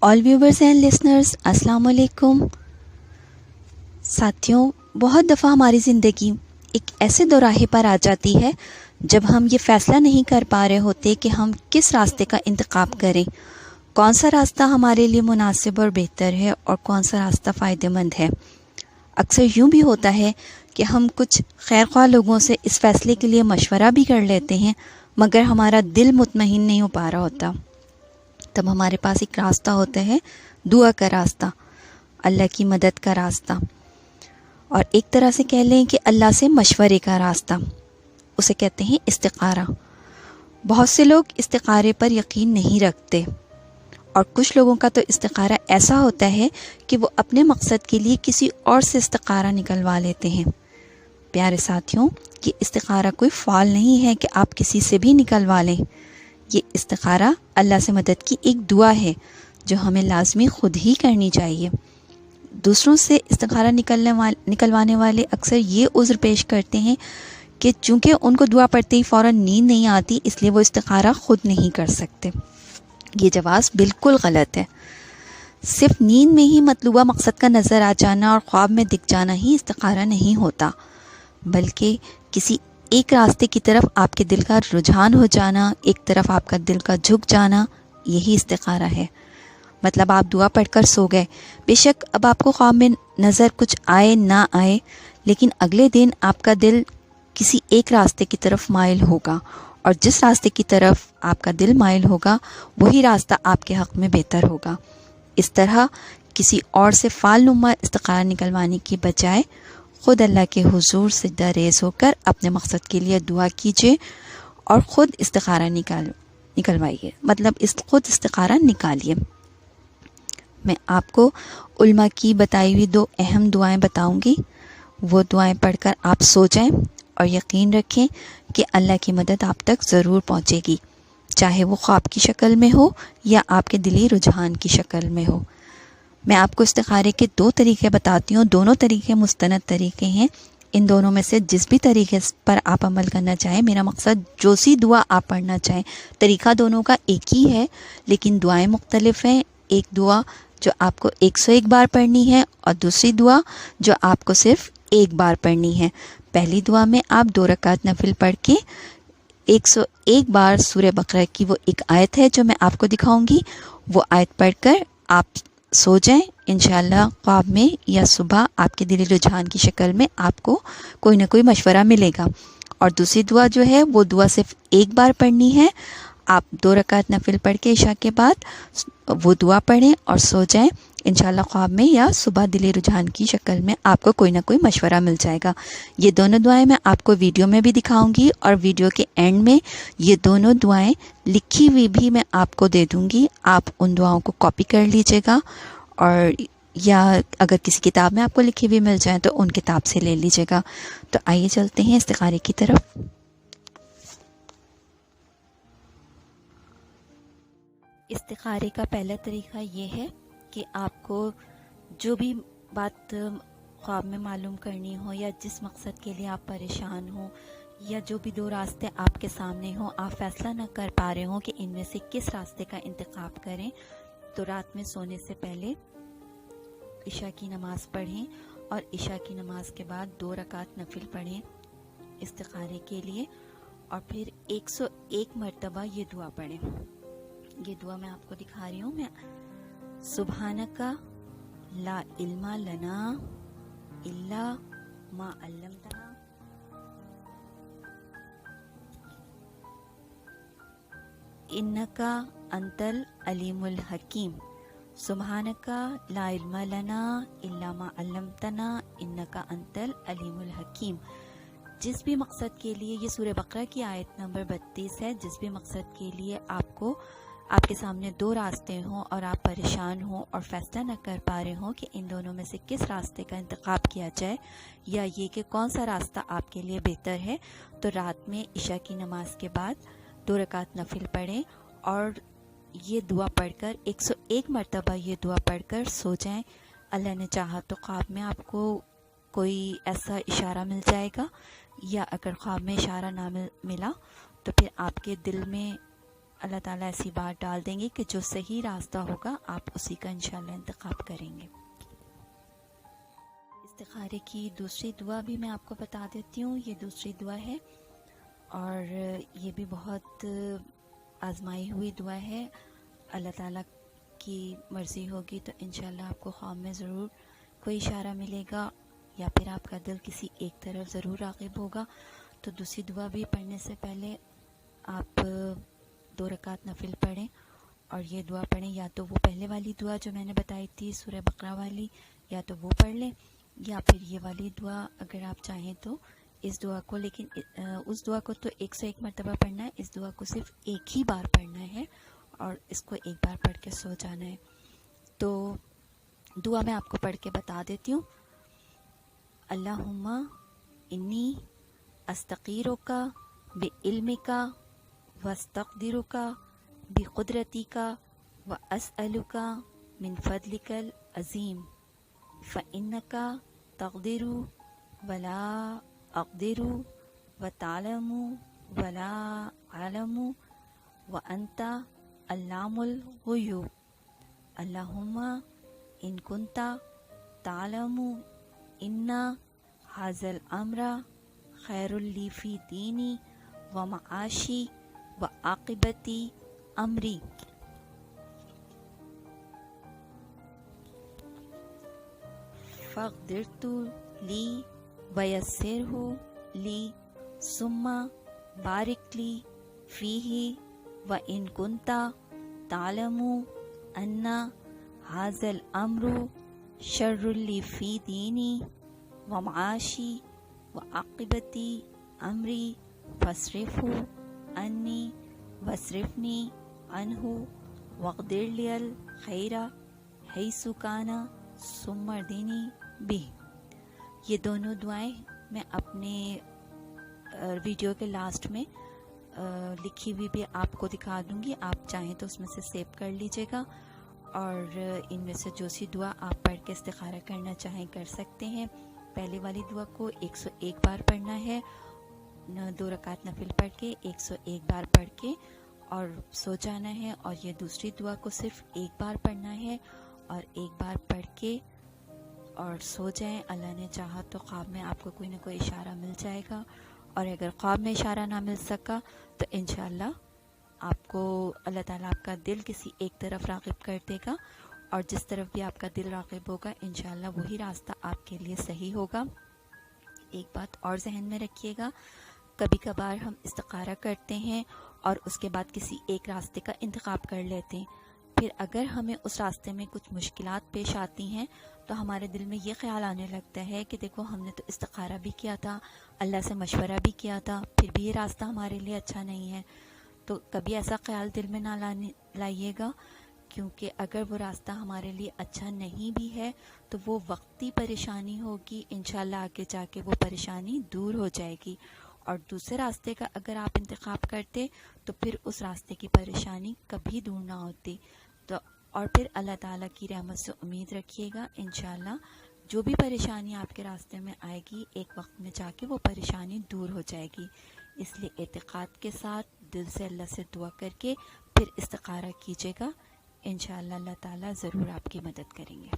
All viewers and listeners السلام علیکم. ساتھیوں، بہت دفعہ ہماری زندگی ایک ایسے دوراہے پر آ جاتی ہے جب ہم یہ فیصلہ نہیں کر پا رہے ہوتے کہ ہم کس راستے کا انتخاب کریں، کون سا راستہ ہمارے لیے مناسب اور بہتر ہے اور کون سا راستہ فائدہ مند ہے. اکثر یوں بھی ہوتا ہے کہ ہم کچھ خیر خواہ لوگوں سے اس فیصلے کے لیے مشورہ بھی کر لیتے ہیں، مگر ہمارا دل مطمئن نہیں ہو پا رہا ہوتا. تب ہمارے پاس ایک راستہ ہوتا ہے، دعا کا راستہ، اللہ کی مدد کا راستہ، اور ایک طرح سے کہہ لیں کہ اللہ سے مشورے کا راستہ. اسے کہتے ہیں استخارہ. بہت سے لوگ استخارے پر یقین نہیں رکھتے، اور کچھ لوگوں کا تو استخارہ ایسا ہوتا ہے کہ وہ اپنے مقصد کے لیے کسی اور سے استخارہ نکلوا لیتے ہیں. پیارے ساتھیوں، یہ استخارہ کوئی فال نہیں ہے کہ آپ کسی سے بھی نکلوا لیں. یہ استخارہ اللہ سے مدد کی ایک دعا ہے جو ہمیں لازمی خود ہی کرنی چاہیے. دوسروں سے استخارہ نکلوانے والے اکثر یہ عذر پیش کرتے ہیں کہ چونکہ ان کو دعا پڑھتے ہی فوراً نیند نہیں آتی، اس لیے وہ استخارہ خود نہیں کر سکتے. یہ جواز بالکل غلط ہے. صرف نیند میں ہی مطلوبہ مقصد کا نظر آ جانا اور خواب میں دکھ جانا ہی استخارہ نہیں ہوتا، بلکہ کسی ایک راستے کی طرف آپ کے دل کا رجحان ہو جانا، ایک طرف آپ کا دل کا جھک جانا، یہی استخارہ ہے. مطلب آپ دعا پڑھ کر سو گئے، بے شک اب آپ کو خواب میں نظر کچھ آئے نہ آئے، لیکن اگلے دن آپ کا دل کسی ایک راستے کی طرف مائل ہوگا، اور جس راستے کی طرف آپ کا دل مائل ہوگا وہی راستہ آپ کے حق میں بہتر ہوگا. اس طرح کسی اور سے فال نما استخارہ نکلوانے کی بجائے خود اللہ کے حضور سجدہ ریز ہو کر اپنے مقصد کے لیے دعا کیجیے اور خود استخارہ نکلوائیے، مطلب خود استخارہ نکالیے. میں آپ کو علماء کی بتائی ہوئی 2 اہم دعائیں بتاؤں گی. وہ دعائیں پڑھ کر آپ سو جائیں اور یقین رکھیں کہ اللہ کی مدد آپ تک ضرور پہنچے گی، چاہے وہ خواب کی شکل میں ہو یا آپ کے دلی رجحان کی شکل میں ہو. میں آپ کو استخارے کے 2 طریقے بتاتی ہوں. دونوں طریقے مستند طریقے ہیں. ان دونوں میں سے جس بھی طریقے پر آپ عمل کرنا چاہیں، میرا مقصد جو سی دعا آپ پڑھنا چاہیں، طریقہ دونوں کا ایک ہی ہے لیکن دعائیں مختلف ہیں. ایک دعا جو آپ کو 101 بار پڑھنی ہے اور دوسری دعا جو آپ کو صرف 1 بار پڑھنی ہے. پہلی دعا میں آپ 2 رکعت نفل پڑھ کے 101 بار سورہ بقرہ کی وہ ایک آیت ہے جو میں آپ کو دکھاؤں گی، وہ آیت پڑھ کر آپ سو جائیں. انشاءاللہ خواب میں یا صبح آپ کے دلی رجحان کی شکل میں آپ کو کوئی نہ کوئی مشورہ ملے گا. اور دوسری دعا جو ہے وہ دعا صرف 1 بار پڑھنی ہے. آپ 2 رکعت نفل پڑھ کے عشاء کے بعد وہ دعا پڑھیں اور سو جائیں. انشاءاللہ خواب میں یا صبح دلی رجحان کی شکل میں آپ کو کوئی نہ کوئی مشورہ مل جائے گا. یہ دونوں دعائیں میں آپ کو ویڈیو میں بھی دکھاؤں گی، اور ویڈیو کے اینڈ میں یہ دونوں دعائیں لکھی ہوئی بھی میں آپ کو دے دوں گی. آپ ان دعاؤں کو کاپی کر لیجئے گا، اور یا اگر کسی کتاب میں آپ کو لکھی ہوئی مل جائیں تو ان کتاب سے لے لیجئے گا. تو آئیے چلتے ہیں استخارے کی طرف. استخارے کا پہلا طریقہ یہ ہے کہ آپ کو جو بھی بات خواب میں معلوم کرنی ہو، یا جس مقصد کے لیے آپ پریشان ہوں، یا جو بھی 2 راستے آپ کے سامنے ہوں، آپ فیصلہ نہ کر پا رہے ہوں کہ ان میں سے کس راستے کا انتخاب کریں، تو رات میں سونے سے پہلے عشاء کی نماز پڑھیں، اور عشاء کی نماز کے بعد 2 رکعت نفل پڑھیں استخارے کے لیے، اور پھر 101 مرتبہ یہ دعا پڑھیں. یہ دعا میں آپ کو دکھا رہی ہوں. میں سبحانک لا علم لنا الا ما علمتنا انک انت العلیم الحکیم. سبحانک لا علم لنا الا ما علمتنا انک انت العلیم الحکیم. جس بھی مقصد کے لیے، یہ سورہ بقرہ کی آیت نمبر 32 ہے، جس بھی مقصد کے لیے آپ کے سامنے 2 راستے ہوں اور آپ پریشان ہوں اور فیصلہ نہ کر پا رہے ہوں کہ ان دونوں میں سے کس راستے کا انتخاب کیا جائے، یا یہ کہ کون سا راستہ آپ کے لیے بہتر ہے، تو رات میں عشاء کی نماز کے بعد 2 رکعت نفل پڑھیں اور یہ دعا پڑھ کر 101 مرتبہ یہ دعا پڑھ کر سو جائیں. اللہ نے چاہا تو خواب میں آپ کو کوئی ایسا اشارہ مل جائے گا، یا اگر خواب میں اشارہ نہ ملا تو پھر آپ کے دل میں اللہ تعالیٰ ایسی بات ڈال دیں گے کہ جو صحیح راستہ ہوگا آپ اسی کا انشاءاللہ انتخاب کریں گے۔ استخارے کی دوسری دعا بھی میں آپ کو بتا دیتی ہوں۔ یہ دوسری دعا ہے اور یہ بھی بہت آزمائی ہوئی دعا ہے۔ اللہ تعالیٰ کی مرضی ہوگی تو انشاءاللہ آپ کو خواب میں ضرور کوئی اشارہ ملے گا یا پھر آپ کا دل کسی ایک طرف ضرور راغب ہوگا۔ تو دوسری دعا بھی پڑھنے سے پہلے آپ 2 رکعت نفل پڑھیں اور یہ دعا پڑھیں، یا تو وہ پہلے والی دعا جو میں نے بتائی تھی سورہ بقرہ والی، یا تو وہ پڑھ لیں، یا پھر یہ والی دعا اگر آپ چاہیں تو اس دعا کو، لیکن اس دعا کو تو 101 مرتبہ پڑھنا ہے، اس دعا کو صرف ایک ہی بار پڑھنا ہے اور اس کو ایک بار پڑھ کے سو جانا ہے۔ تو دعا میں آپ کو پڑھ کے بتا دیتی ہوں۔ اللہم انی استغیرک بعلمک واستقدرک بقدرتک واسألک من فضلک العظیم فإنک تقدر ولا اقدر وتعلم ولا اعلم وانت علام الغیوب۔ اللہم ان کنت تعلم ان ھذا الامر خیر لی فی دینی ومعاشی وعاقبت امری فاقدرت لی ویسرہ لی ثم بارک لی فیہ وإن کنت تعلم ان ھذا الامر شر لی فی دینی ومعاشی وعاقبت امری فاصرفہ عنی واصرفنی عنہ واقدر لی الخیر حیث کان ثم اردنی بہ۔ یہ دونوں دعائیں میں اپنے ویڈیو کے لاسٹ میں لکھی ہوئی بھی آپ کو دکھا دوں گی، آپ چاہیں تو اس میں سے سیو کر لیجئے گا، اور ان میں سے جو سی دعا آپ پڑھ کے استخارہ کرنا چاہیں کر سکتے ہیں۔ پہلے والی دعا کو 101 بار پڑھنا ہے، 2 رکعت نفل پڑھ کے 101 بار پڑھ کے اور سو جانا ہے، اور یہ دوسری دعا کو صرف ایک بار پڑھنا ہے اور ایک بار پڑھ کے اور سو جائیں۔ اللہ نے چاہا تو خواب میں آپ کو کوئی نہ کوئی اشارہ مل جائے گا، اور اگر خواب میں اشارہ نہ مل سکا تو انشاءاللہ آپ کو اللہ تعالیٰ آپ کا دل کسی ایک طرف راغب کر دے گا، اور جس طرف بھی آپ کا دل راغب ہوگا انشاءاللہ وہی راستہ آپ کے لیے صحیح ہوگا۔ ایک بات اور ذہن میں رکھیے گا، کبھی کبھار ہم استخارہ کرتے ہیں اور اس کے بعد کسی ایک راستے کا انتخاب کر لیتے ہیں، پھر اگر ہمیں اس راستے میں کچھ مشکلات پیش آتی ہیں تو ہمارے دل میں یہ خیال آنے لگتا ہے کہ دیکھو ہم نے تو استخارہ بھی کیا تھا، اللہ سے مشورہ بھی کیا تھا، پھر بھی یہ راستہ ہمارے لیے اچھا نہیں ہے۔ تو کبھی ایسا خیال دل میں نہ لائیے گا، کیونکہ اگر وہ راستہ ہمارے لیے اچھا نہیں بھی ہے تو وہ وقتی پریشانی ہوگی، انشاءاللہ آگے جا کے وہ پریشانی دور ہو جائے گی، اور دوسرے راستے کا اگر آپ انتخاب کرتے تو پھر اس راستے کی پریشانی کبھی دور نہ ہوتی۔ تو اور پھر اللہ تعالیٰ کی رحمت سے امید رکھیے گا، انشاءاللہ جو بھی پریشانی آپ کے راستے میں آئے گی ایک وقت میں جا کے وہ پریشانی دور ہو جائے گی۔ اس لیے اعتقاد کے ساتھ دل سے اللہ سے دعا کر کے پھر استخارہ کیجیے گا، انشاءاللہ اللہ تعالیٰ ضرور آپ کی مدد کریں گے۔